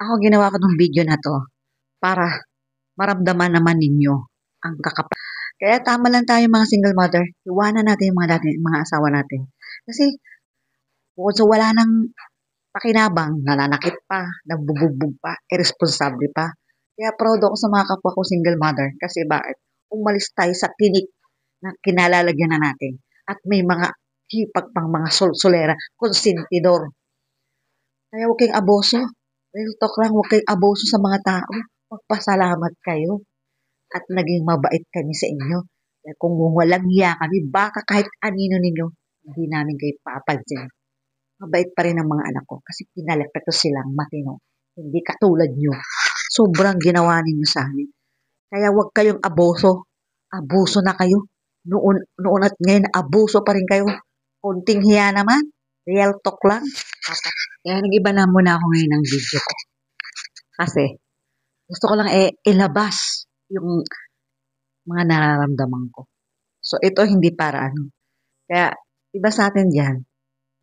Ako ginawa ko 'tong video na 'to para maramdaman naman ninyo ang kaya tama lang tayo mga single mother, iwanan natin yung mga asawa natin. Kasi bukod sa wala ng pakinabang, nananakit pa, nagbubugbog pa, iresponsable pa. Kaya proud ako sa mga kapwa ko single mother kasi bakit? Umalis tayo sa tinik na kinalalagyan na natin at may mga hipag pang mga solera, konsentidor. Kaya huwag kayong abuso. Real talk lang, huwag kayong abuso sa mga tao. Magpasalamat kayo at naging mabait kami sa inyo. Kaya kung walang hiya kami, baka kahit anino ninyo, hindi namin kayo papansin. Mabait pa rin ang mga anak ko kasi pinalaki ko silang matino. Hindi katulad nyo. Sobrang ginawa ninyo sa amin. Kaya huwag kayong abuso. Abuso na kayo. Noon at ngayon, abuso pa rin kayo. Konting hiya naman. Real talk lang. Kaya nag-iba na muna ako ngayon ng video ko. Kasi gusto ko lang ilabas yung mga nararamdaman ko. So ito hindi para ano. Kaya iba sa atin diyan,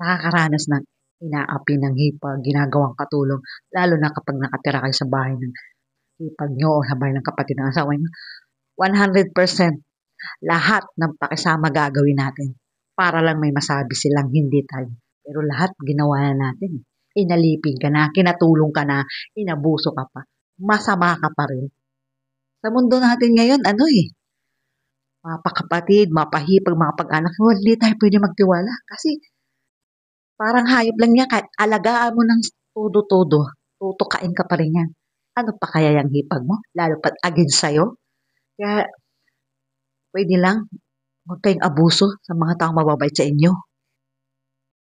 nakakaranas ng inaapi ng hipag, ginagawang katulong, lalo na kapag nakatira kayo sa bahay ng hipag nyo o sa bahay ng kapatid ng asawa nyo. 100% lahat ng pakisama gagawin natin para lang may masabi silang hindi tayo. Pero lahat ginawa na natin. Inalipin ka na, kinatulong ka na, inabuso ka pa. Masama ka pa rin. Sa mundo natin ngayon, mapakapatid, mapahipag, mga pag-anak, hindi tayo pwede magtiwala. Kasi parang hayop lang niya, kahit alagaan mo ng todo-todo, tutukain ka pa rin yan. Ano pa kaya yung hipag mo? Lalo pat against sa'yo. Kaya pwede lang, huwag kayong abuso sa mga taong mababait sa inyo.